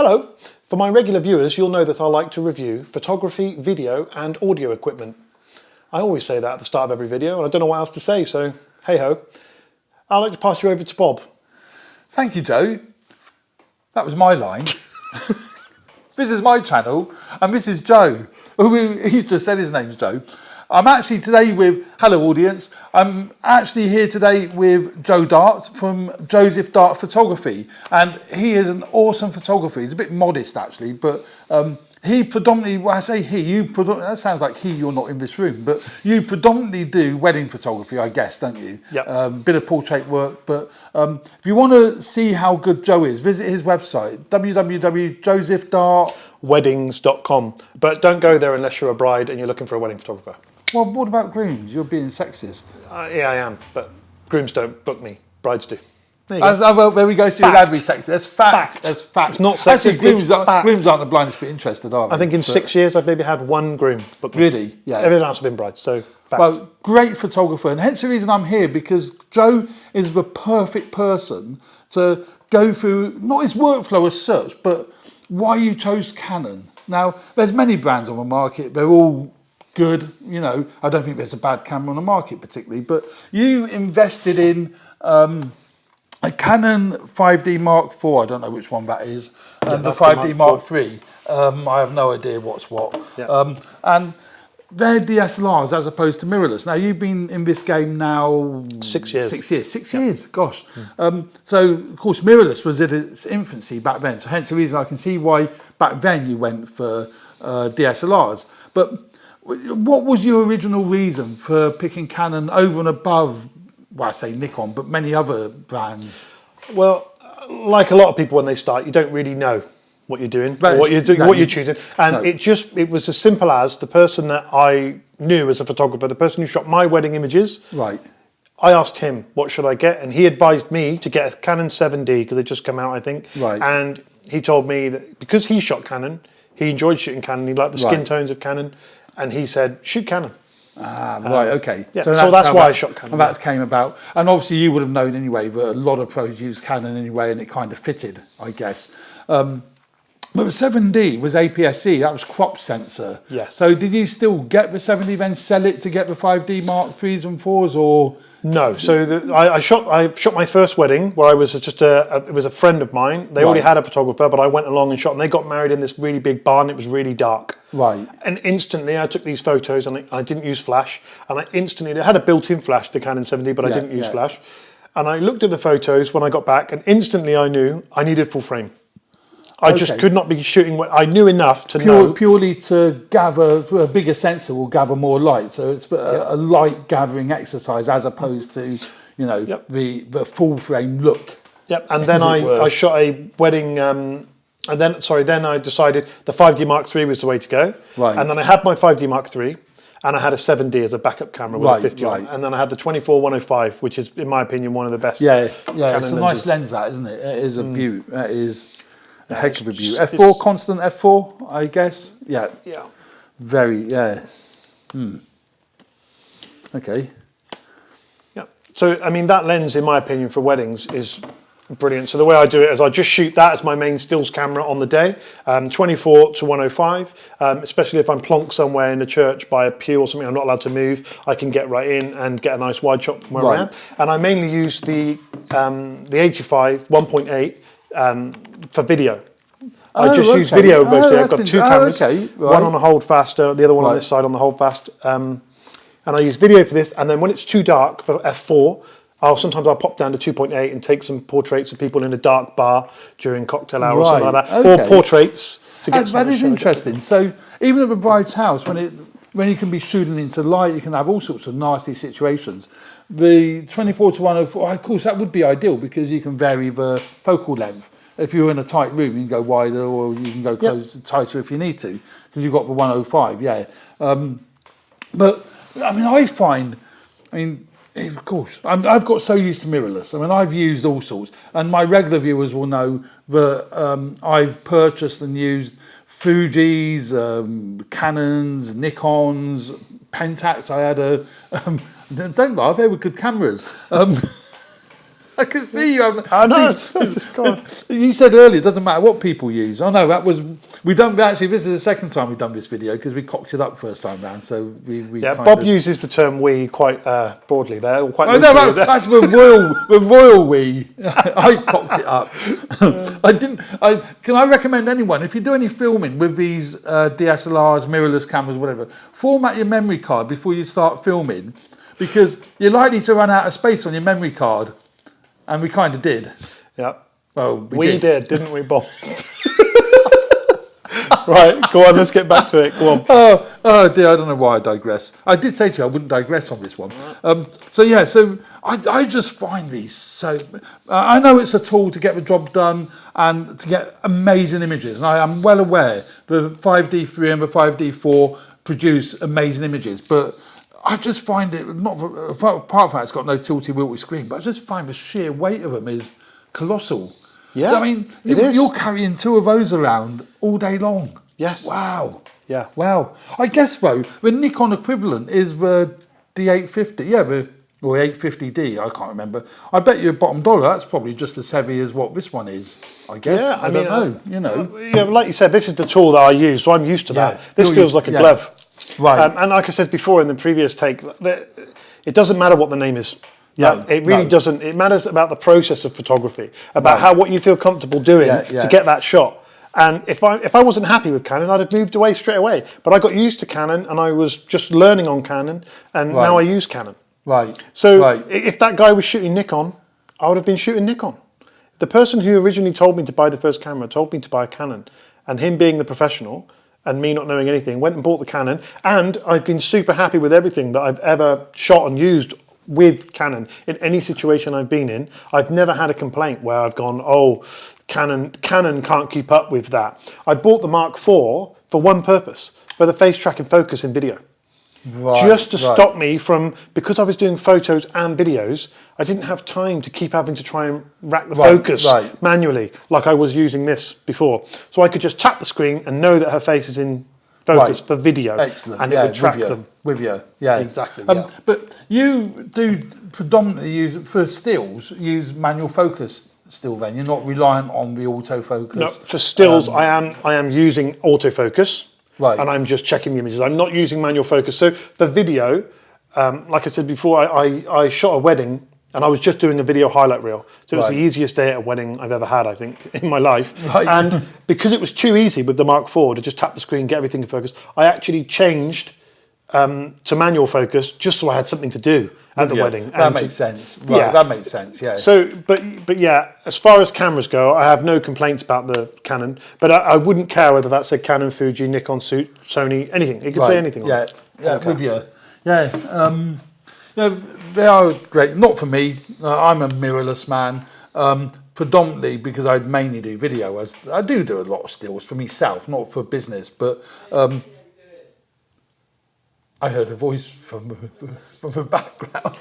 Hello! For my regular viewers, you'll know that I like to review photography, video and audio equipment. I always say that at the start of every video and I don't know what else to say, so hey ho. I'd like to pass you over to Bob. Thank you, Joe. That was my line. This is my channel and this is Joe. He's just said his name's Joe. I'm actually today with, hello audience, I'm actually here today with Joe Dart from Joseph Dart Photography, and he is an awesome photographer. He's a bit modest actually, but he predominantly, when I say he, that sounds like you're not in this room, but you predominantly do wedding photography, I guess, don't you? Yeah. Bit of portrait work, but if you want to see how good Joe is, visit his website, www.josephdartweddings.com, but don't go there unless you're a bride and you're looking for a wedding photographer. Well, what about grooms? You're being sexist. Yeah, I am, but grooms don't book me, brides do. There you go. Well, there we go, so you're allowed to be sexist. That's fact. That's fact. It's not sexist. Actually, grooms aren't the blindest bit interested, are they? I think in 6 years I've maybe had one groom book me. Really? Yeah. Everything else has been brides, so fact. Well, great photographer, and hence the reason I'm here, because Joe is the perfect person to go through, not his workflow as such, but why you chose Canon. Now, there's many brands on the market. They're all good, you know. I don't think there's a bad camera on the market particularly, but you invested in a Canon 5D Mark IV. I don't know which one that is, and the 5D Mark III. I have no idea what's what. Yeah. And they're DSLRs as opposed to mirrorless. Now you've been in this game now 6 years. 6 years. 6 years. Gosh. So of course mirrorless was at its infancy back then. So hence the reason I can see why back then you went for DSLRs. But what was your original reason for picking Canon over and above, well, I say Nikon, but many other brands? Well, like a lot of people when they start, you don't really know what you're doing, or what you're doing, what you're choosing. And it was as simple as the person that I knew as a photographer, the person who shot my wedding images. Right. I asked him, what should I get? And he advised me to get a Canon 7D because it just come out, I think. Right. And he told me that because he shot Canon, he enjoyed shooting Canon, he liked the skin tones of Canon, and he said, shoot Canon. Ah, right, okay. Yeah, so that's why I shot Canon. And that came about. And obviously you would have known anyway that a lot of pros use Canon anyway, and it kind of fitted, I guess. But the 7D was APS-C, that was crop sensor. Yes. So did you still get the 7D, then sell it to get the 5D Mark 3s and 4s, or? No, so I shot my first wedding where I was just it was a friend of mine. They already had a photographer, but I went along and shot, and they got married in this really big barn. It was really dark. Right. And instantly I took these photos, and I didn't use flash, and it had a built-in flash, the Canon 7D, but I didn't use flash. And I looked at the photos when I got back, and instantly I knew I needed full frame. I just could not be shooting. I knew enough to know. Purely to gather, a bigger sensor will gather more light. So it's a light gathering exercise as opposed to, you know, the full frame look. Yep. And then I shot a wedding. And then I decided the 5D Mark III was the way to go. Right. And then I had my 5D Mark III, and I had a 7D as a backup camera with a 50 on. And then I had the 24-105, which is, in my opinion, one of the best. Yeah. Canon It's a nice lens, that, isn't it? It is a beaut. That is a heck of a beaut. F4, constant F4, I guess. Yeah. Yeah. Very, yeah. Okay. Yeah. So, I mean, that lens, in my opinion, for weddings is brilliant. So the way I do it is I just shoot that as my main stills camera on the day, 24-105, especially if I'm plonked somewhere in the church by a pew or something I'm not allowed to move, I can get right in and get a nice wide shot from where I am. And I mainly use the 85 1.8 for video. I just use video mostly. I've got two cameras, one on the hold faster, the other one on this side on the hold fast. And I use video for this, and then when it's too dark for F4, sometimes I'll pop down to 2.8 and take some portraits of people in a dark bar during cocktail hour or something like that, or portraits to get. That is interesting. So even at the bride's house, when you can be shooting into light, you can have all sorts of nasty situations. The 24-104, of course, that would be ideal because you can vary the focal length. If you're in a tight room, you can go wider, or you can go tighter if you need to, because you've got the 105. But I mean, of course, I've got so used to mirrorless. I mean, I've used all sorts, and my regular viewers will know that I've purchased and used Fujis, Canons, Nikons, Pentax. I had don't laugh, they were good cameras. I can see you. I know. Just go on. You said earlier, it doesn't matter what people use. Oh no, that was we done. Actually, this is the second time we've done this video because we cocked it up first time round. So we Yeah, kind Bob of, uses the term "we" quite broadly there, or quite Oh no, loosely. that's the royal we. I cocked it up. I didn't. Can I recommend anyone if you do any filming with these DSLRs, mirrorless cameras, whatever, format your memory card before you start filming, because you're likely to run out of space on your memory card, and we kind of did. Yeah. Well, We did, didn't we, Bob? Right, go on, let's get back to it. Go on. Oh dear, I don't know why I digress. I did say to you I wouldn't digress on this one. So I just find these so... I know it's a tool to get the job done and to get amazing images. And I am well aware the 5D3 and the 5D4 produce amazing images. But I just find it, not for, apart from that it's got no tilty-wilty screen, but I just find the sheer weight of them is colossal. Yeah, I mean, it is. you're carrying two of those around all day long. Yes. Wow. Yeah. Wow. I guess though, the Nikon equivalent is the D850. Or 850D. I can't remember. I bet you bottom dollar that's probably just as heavy as what this one is. I guess. Yeah, I don't know. You know. Yeah, like you said, this is the tool that I use, so I'm used to that. This feels like a glove. Right. And like I said before in the previous take, it doesn't matter what the name is. Yeah, it really doesn't. It matters about the process of photography, about what you feel comfortable doing to get that shot. And if I wasn't happy with Canon, I'd have moved away straight away. But I got used to Canon, and I was just learning on Canon, and now I use Canon. Right. So if that guy was shooting Nikon, I would have been shooting Nikon. The person who originally told me to buy the first camera told me to buy a Canon, and him being the professional and me not knowing anything, went and bought the Canon, and I've been super happy with everything that I've ever shot and used with Canon in any situation I've been in. I've never had a complaint where I've gone, oh, Canon can't keep up with that. I bought the Mark IV for one purpose, for the face track and focus in video. Just to stop me from, because I was doing photos and videos, I didn't have time to keep having to try and rack the focus manually like I was using this before. So I could just tap the screen and know that her face is in focus for video. Excellent. And it would track them. With you, yeah. Exactly, But you do predominantly use, for stills, use manual focus still then? You're not reliant on the autofocus? No, for stills I am using autofocus. Right. And I'm just checking the images. I'm not using manual focus. So for video, like I said before, I shot a wedding and I was just doing a video highlight reel. So it was the easiest day at a wedding I've ever had, I think, in my life. Right. And because it was too easy with the Mark IV to just tap the screen, get everything in focus, I actually changed to manual focus just so I had something to do at the wedding. That makes sense. Right, yeah. That makes sense, yeah. So, but yeah, as far as cameras go, I have no complaints about the Canon, but I wouldn't care whether that said Canon, Fuji, Nikon, Sony, anything. It could say anything. Yeah, with you. Yeah, they are great. Not for me. I'm a mirrorless man. Predominantly because I mainly do video. As I do a lot of stills for myself, not for business, but I heard a voice from the background.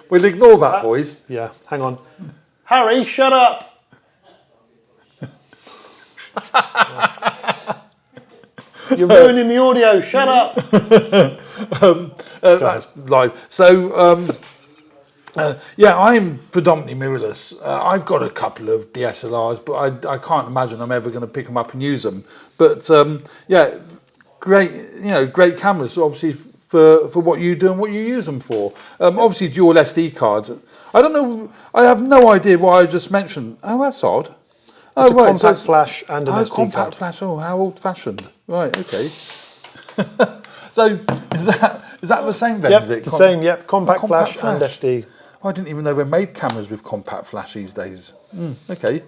We'll ignore that voice. Yeah, hang on. Harry, shut up! You're ruining the audio, shut up! That's live. So, I'm predominantly mirrorless. I've got a couple of DSLRs, but I can't imagine I'm ever going to pick them up and use them. But, great cameras, obviously, for what you do and what you use them for. Obviously, dual SD cards. I don't know. I have no idea why I just mentioned. Oh, that's odd. It's a compact flash and an SD compact card. flash. Oh, how old-fashioned. Right. Okay. So is that the same then? Yep, is it? The same. Yep. Compact flash and SD. I didn't even know they made cameras with compact flash these days. Okay.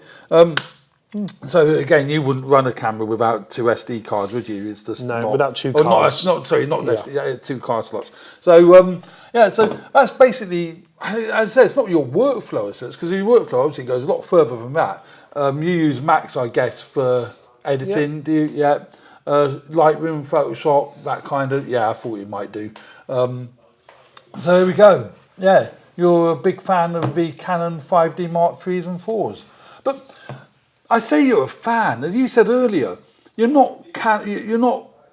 So again, you wouldn't run a camera without two SD cards, would you? It's just without two cards. Not SD, two card slots. So so that's basically. I say it's not your workflow as such, because your workflow obviously goes a lot further than that. You use Max, I guess, for editing. Do you? Yeah. Lightroom, Photoshop, that kind of. Yeah, I thought you might do. So here we go. Yeah, you're a big fan of the Canon 5D Mark IIIs and 4s, but. I say you're a fan, as you said earlier. You're not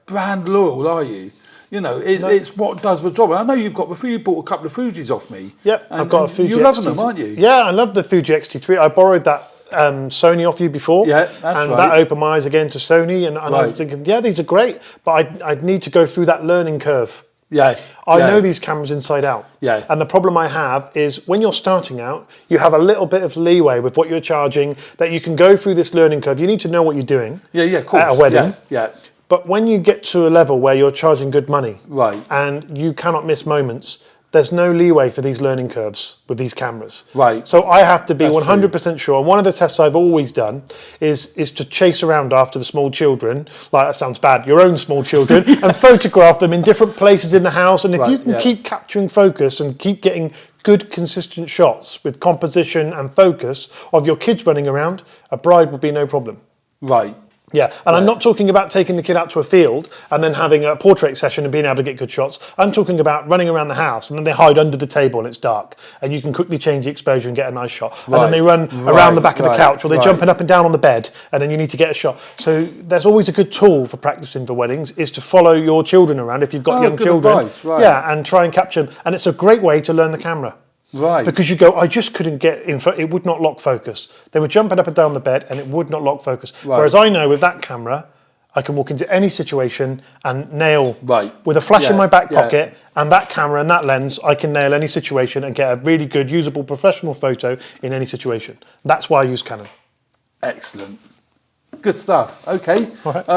brand loyal, are you? You know, it's what does the job. And I know you've got you bought a couple of Fujis off me. Yep, I've got a Fuji. You're loving them, aren't you? Yeah, I love the Fuji X-T3. I borrowed that Sony off you before. Yeah, that's right. That opened my eyes again to Sony, and I was thinking, yeah, these are great, but I'd need to go through that learning curve. Yeah. I know these cameras inside out. Yeah. And the problem I have is when you're starting out, you have a little bit of leeway with what you're charging, that you can go through this learning curve. You need to know what you're doing. Yeah, of course. At a wedding. Yeah. But when you get to a level where you're charging good money, right, and you cannot miss moments, there's no leeway for these learning curves with these cameras. Right. So I have to be 100% sure. And one of the tests I've always done is to chase around after the small children, like that sounds bad, your own small children, and photograph them in different places in the house. And if you can keep capturing focus and keep getting good, consistent shots with composition and focus of your kids running around, a bride would be no problem. Right. Yeah, and I'm not talking about taking the kid out to a field and then having a portrait session and being able to get good shots. I'm talking about running around the house and then they hide under the table and it's dark and you can quickly change the exposure and get a nice shot. And then they run around the back of the couch, or they're jumping up and down on the bed and then you need to get a shot. So there's always a good tool for practicing for weddings is to follow your children around if you've got young children. Advice, Yeah, and try and capture them. And it's a great way to learn the camera. Right. Because you go, I just couldn't get it would not lock focus. They were jumping up and down the bed and it would not lock focus. Right. Whereas I know with that camera, I can walk into any situation and nail, with a flash in my back pocket and that camera and that lens, I can nail any situation and get a really good, usable, professional photo in any situation. That's why I use Canon. Excellent. Good stuff. Okay. All right.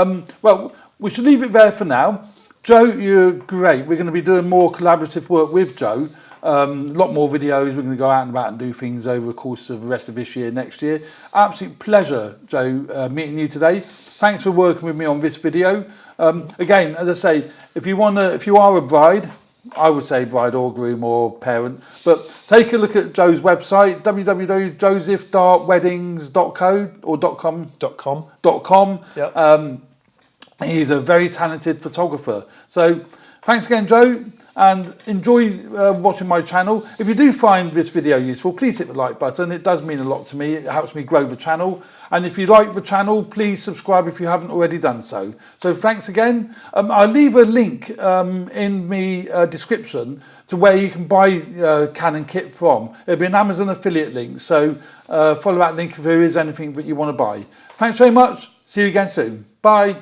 Well, we should leave it there for now. Joe, you're great. We're going to be doing more collaborative work with Joe. A lot more videos. We're going to go out and about and do things over the course of the rest of this year, next year. Absolute pleasure, Joe, meeting you today. Thanks for working with me on this video. Again, as I say, if you are a bride, I would say bride or groom or parent, but take a look at Joe's website, www.josephdartweddings.co or .com. Yep. He's a very talented photographer. So thanks again, Joe, and enjoy watching my channel. If you do find this video useful, please hit the like button. It does mean a lot to me. It helps me grow the channel. And if you like the channel, please subscribe if you haven't already done so. So thanks again. I'll leave a link in the description to where you can buy Canon kit from. It'll be an Amazon affiliate link. So follow that link if there is anything that you want to buy. Thanks very much. See you again soon. Bye.